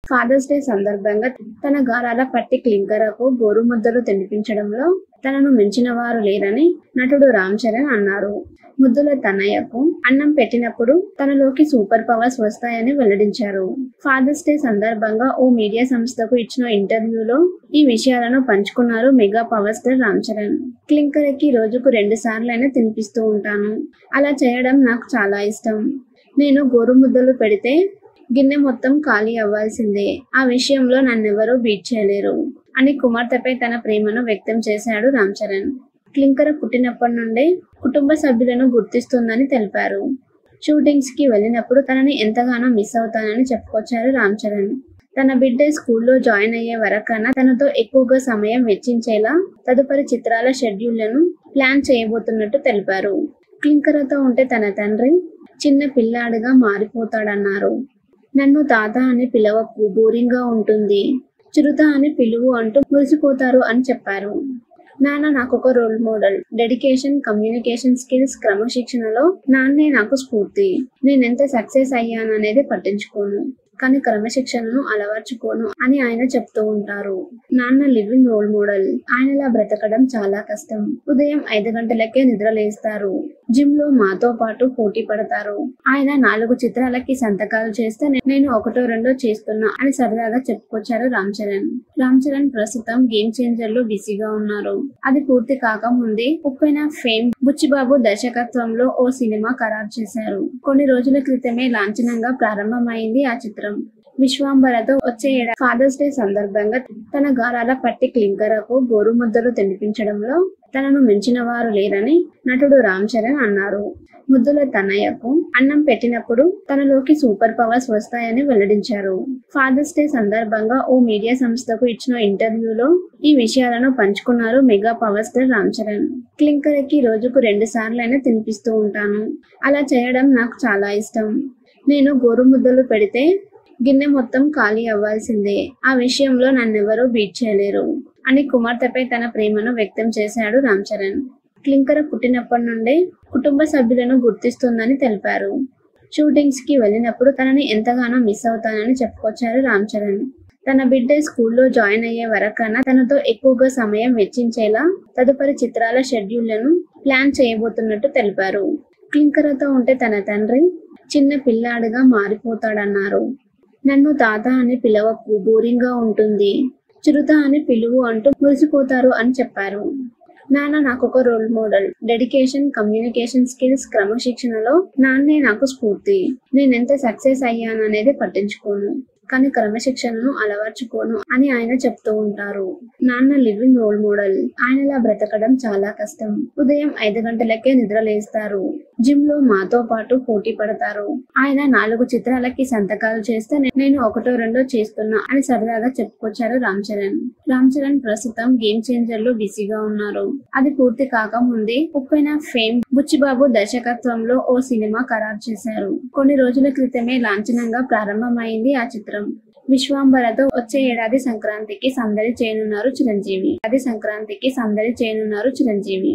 Fathers day సందర్భంగా తన గారాల పట్టి క్లింకరకు గోరుముద్దలు తినిపించడంలో తనను మించిన వారు లేరని నటుడు రామ్ చరణ్ అన్నారు. ముద్దుల తనయ్యకు అన్నం పెట్టినప్పుడు తనలోకి సూపర్ పవర్స్ వస్తాయని వెల్లడించారు. ఫాదర్స్ డే సందర్భంగా ఓ మీడియా సంస్థకు ఇచ్చిన ఇంటర్వ్యూలో ఈ విషయాలను పంచుకున్నారు mega power star Ram Charan. క్లింకర్కి రోజుకు 2 సార్లైనా తినిపిస్తూ ఉంటాను. అలా చేయడం నాకు చాలా ఇష్టం. నేను గోరుముద్దలు పెడితే గిన్నె మొత్తం ఖాళీ అవ్వాల్సిందే. ఆ విషయంలో నన్నెవరూ బీట్ చేయలేరు అని కుమార్తెపై తన ప్రేమను వ్యక్తం చేశాడు రామ్ చరణ్. క్లింకర్ పుట్టినప్పటి నుండే కుటుంబ సభ్యులను గుర్తిస్తుందని తెలిపారు. షూటింగ్స్ కి వెళ్ళినప్పుడు తనని ఎంతగానో మిస్ అవుతానని చెప్పుకొచ్చారు రామ్ చరణ్. తన బిడ్డ స్కూల్లో జాయిన్ అయ్యే వరకన్నా తనతో ఎక్కువగా సమయం వెచ్చించేలా తదుపరి చిత్రాల షెడ్యూళ్లను ప్లాన్ చేయబోతున్నట్టు తెలిపారు. క్లింకర్తో ఉంటే తన తండ్రి చిన్న పిల్లాడిగా మారిపోతాడన్నారు. నన్ను తాత అని పిలవకు, బోరింగ్ గా ఉంటుంది. చిరుత అని పిలువు అంటూ మురిసిపోతారు అని చెప్పారు. నాన్న నాకొక role model. Dedication, communication skills, క్రమశిక్షణలో నాన్నే నాకు స్ఫూర్తి. నేనెంత సక్సెస్ అయ్యాననేది పట్టించుకోను, కానీ క్రమశిక్షణను అలవర్చుకోను అని ఆయన చెప్తూ ఉంటారు. నాన్న లివింగ్ రోల్ మోడల్. ఆయనలా బ్రతకడం చాలా కష్టం. ఉదయం 5 గంటలకే నిద్రలేస్తారు. జిమ్ లో మాతో పాటు పోటీ పడతారు. ఆయన 4 చిత్రాలకి సంతకాలు చేస్తే నేను 1-2 చేస్తున్నా అని సరదాగా చెప్పుకొచ్చారు రామ్ చరణ్. రామ్ చరణ్ ప్రస్తుతం గేమ్ చేంజర్ లో బిజీగా ఉన్నారు. అది పూర్తి కాకముందే ఉప్పెన ఫేమ్ బుచ్చిబాబు దర్శకత్వంలో ఓ సినిమా ఖరారు చేశారు. కొన్ని రోజుల క్రితమే లాంఛనంగా ప్రారంభమైంది ఆ చిత్రం. విశ్వాంబరతో వచ్చే ఏడాది ఫాదర్స్ డే సందర్భంగా తన గారాల పట్టి క్లింకరకు గోరుముద్దలు తినిపించడంలో తనను మించిన వారు లేరని నటుడు రామ్ చరణ్ అన్నారు. ముద్దుల తనయ్యకు అన్నం పెట్టినప్పుడు తనలోకి సూపర్ పవర్స్ వస్తాయని వెల్లడించారు. ఫాదర్స్ డే సందర్భంగా ఓ మీడియా సంస్థకు ఇచ్చిన ఇంటర్వ్యూలో ఈ విషయాలను పంచుకున్నారు mega power star Ram Charan. క్లింకర్కి రోజుకు 2 సార్లైనా తినిపిస్తూ ఉంటాను. అలా చేయడం నాకు చాలా ఇష్టం. నేను గోరుముద్దలు పెడితే గిన్నె మొత్తం ఖాళీ అవ్వాల్సిందే. ఆ విషయంలో నన్నెవరూ బీట్ చేయలేరు అని కుమార్తెపై తన ప్రేమను వ్యక్తం చేశాడు రామ్ చరణ్. క్లింకర్ పుట్టినప్పటి నుండే కుటుంబ సభ్యులను గుర్తిస్తుందని తెలిపారు. షూటింగ్స్ కి వెళ్ళినప్పుడు తనని ఎంతగానో మిస్ అవుతానని చెప్పుకొచ్చారు రామ్ చరణ్. తన బిడ్డ స్కూల్లో జాయిన్ అయ్యే వరకన్నా తనతో ఎక్కువగా సమయం వెచ్చించేలా తదుపరి చిత్రాల షెడ్యూళ్లను ప్లాన్ చేయబోతున్నట్టు తెలిపారు. క్లింకర్తో ఉంటే తన తండ్రి చిన్న పిల్లాడిగా మారిపోతాడన్నారు. నన్ను తాత అని పిలవకు, బోరింగ్ గా ఉంటుంది. చిరుత అని పిలువు అంటూ మురిసిపోతారు అని చెప్పారు. నాన్న నాకొక role model. Dedication, communication skills, క్రమశిక్షణలో నాన్నే నాకు స్ఫూర్తి. నేనెంత సక్సెస్ అయ్యాననేది పట్టించుకోను, కానీ క్రమశిక్షణను అలవర్చుకోను అని ఆయన చెప్తూ ఉంటారు. నాన్న లివింగ్ రోల్ మోడల్. ఆయనలా బ్రతకడం చాలా కష్టం. ఉదయం 5 గంటలకే నిద్రలేస్తారు. జిమ్ లో మాతో పాటు పోటీ పడతారు. ఆయన 4 చిత్రాలకి సంతకాలు చేస్తే నేను 1-2 చేస్తున్నా అని సరదాగా చెప్పుకొచ్చారు రామ్ చరణ్. రామ్ చరణ్ ప్రస్తుతం గేమ్ చేంజర్ లో బిజీగా ఉన్నారు. అది పూర్తి కాకముందే ఉప్పెన ఫేమ్ బుచ్చిబాబు దర్శకత్వంలో ఓ సినిమా ఖరారు చేశారు. కొన్ని రోజుల క్రితమే లాంఛనంగా ప్రారంభమైంది ఆ చిత్రం. విశ్వాంబరతో వచ్చే ఏడాది సంక్రాంతికి సందడి చేయనున్నారు చిరంజీవి.